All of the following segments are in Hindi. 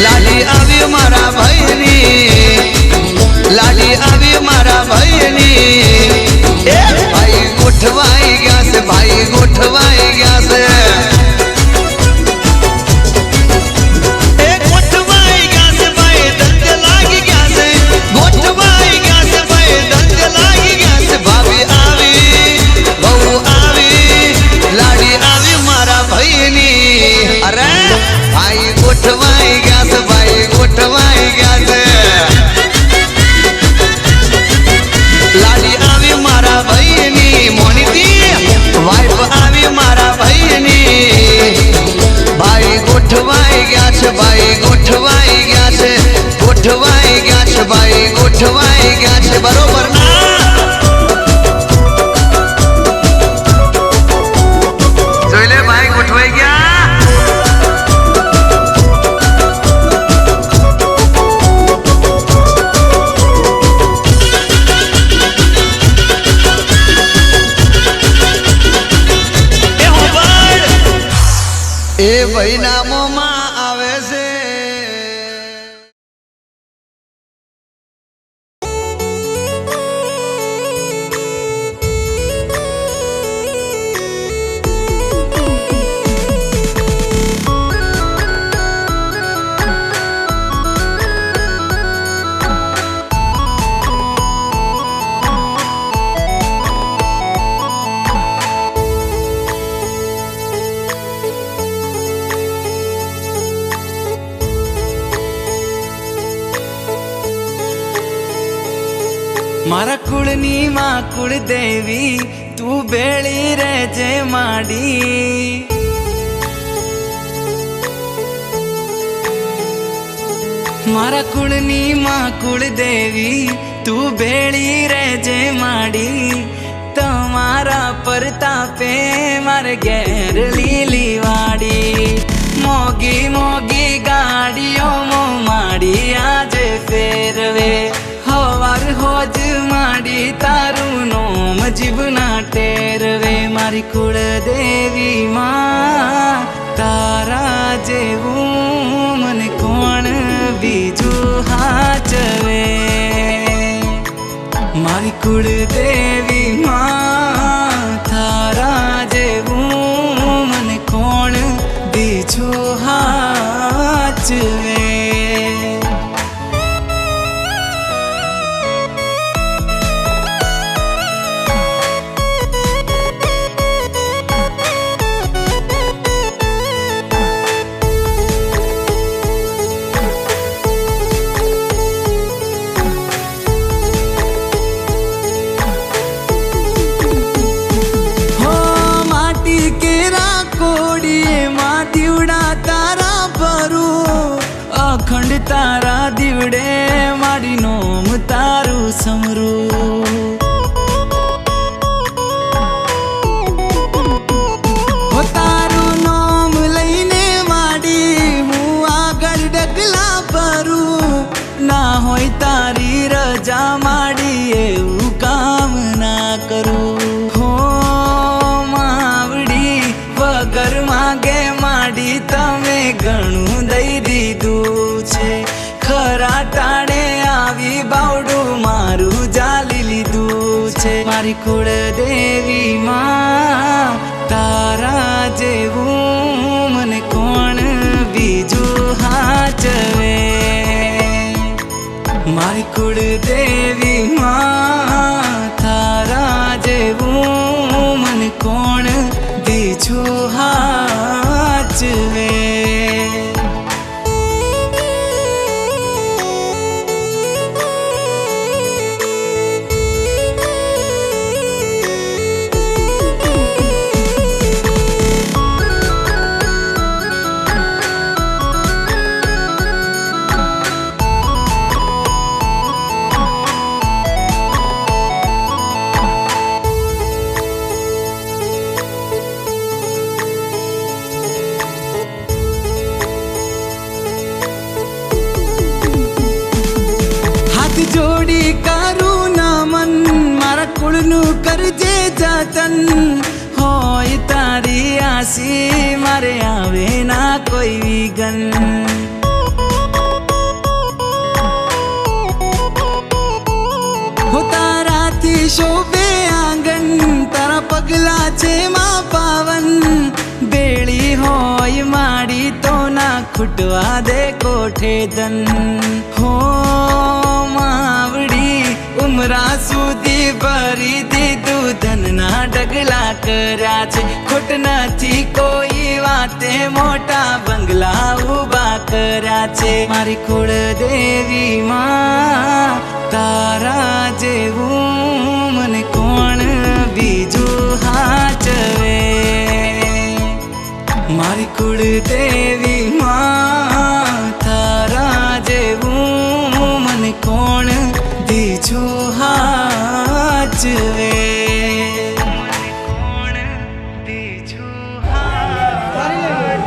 लाडी आवी मारा भाईनी, लाडी आवी मारा भाईनी। ए भाई गोठवाई गया से, भाई गोठवाई गया से। ए गोठवाई गया से भाई दंड लागी गया से, गोठवाई गया से भाई दंड लागी गया से। भाभी आवी बहू आवी, लाडी आवी मारा भाईनी। अरे भाई गोठवाई गया से, भाई गोठवाई गया से। लाडी आवी मारा भाईनी, मोनीती वाइफ आवी मारा भाईनी। भाई गोठवाई गया छे, भाई गोठवाई गया छे, गोठवाई गया छे, भाई गोठवाई गया छे। बरोबर ना? જોઈ લે ભાઈ ગોઠવાઈ ગયા। ए भाई नामो मां आवे से। मारा कुळनी मां कुळ देवी तू बेळी रे जे माडी। मारा कुळनी मां कुळ देवी तू बेळी रे जे माडी। तमारा परतापे मारे घेर लीली वाड़ी। मोगी मोगी गाड़ियों मो माड़ी आजे फेरवे। हवार होज माड़ी तारू नोम जीवना टेरवे। मारी कुळ देवी मां तारा जेवू मन कोण बीजू हाचवे। मारी कुळ देवी मां तारा जेवू मन कोण बीजू हाचवे। अखंड तारा दीवड़े मारी नोम तारू समरू। हो तारू नोम लईने माडी हूँ आगळ डगला परू। ना होय तारी रजा माडी एवं काम ना करू। हो मावड़ी वगर मागे माडी तमे घणું दई दीधू छे। खरा टाणे आवी बावडू मारू जाली लीधू छे। मारी कुळ देवी मां तारा जेवू मन कोण बीजू हाचवे। मारी कुळ देवी मां तारा जेवू मन कोण बीजू हाचवे। जोड़ी करू नमन मारा कुळनु करजे जतन। होय तारी आसी मारे आवे ना कोई विघन। પગલા છે માં પાવન બેળી હોય માડી તો ના ખૂટવા દે કોઠે ધન હો માવડી ઉમરા સુધી ભરી દીધું ધનના ડગલા કર્યા છે ખોટ નથી કોઈ વાતે મોટા બંગલા ઉભા કર્યા છે મારી કુળદેવી માં તારા જેવું મને કોણ બીજું હાચવે મારી કુળદેવી માં તારા જેવું મને કોણ બીજું હાચવે કોણ બીજું હાચવે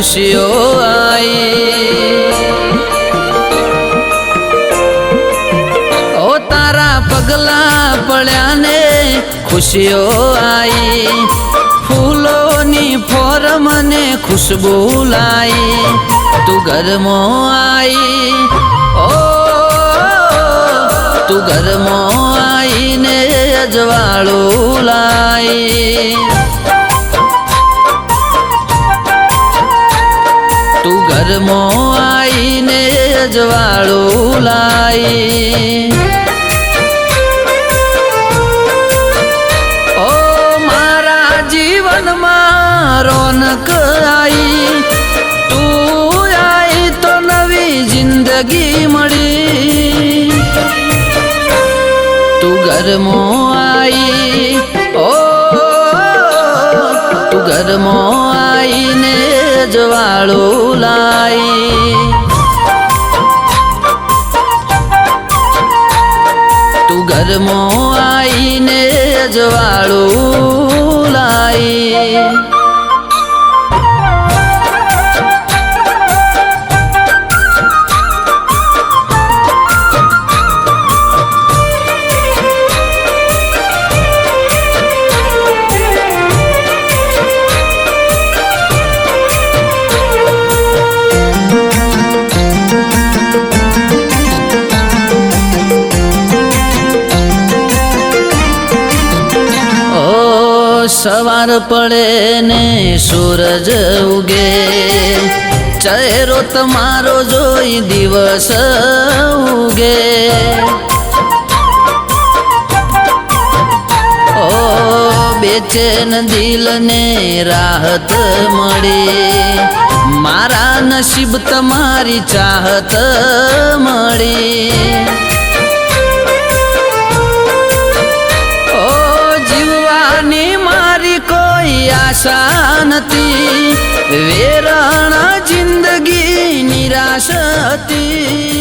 ખુશીઓ આઈ ઓ તારા પગલા પડ્યા ને ખુશીઓ આઈ ફૂલોની ફોર મને ખુશબુ લાઈ તું ઘરમાં આઈ ઓ તું ઘરમાં આઈને અજવાળું લાઈ તું ઘરમાં આઈને અજવાળું લાઈ ઓ મારા જીવનમાં રોનક આઈ તું આઈ તો નવી જિંદગી મળી તું ઘરમાં આઈ ઓ તું ઘરમાં આઈને અજવાળું લાઈ તું ઘરમાં આઈને અજવાળું લાઈ સવાર પડે ને સૂરજ ઉગે ચહેરો તમારો જોઈ દિવસ ઉગે ઓ બેચેન દિલને રાહત મળી મારા નસીબ તમારી ચાહત મળી આશા નથી વેરણ જિંદગી નિરાશ હતી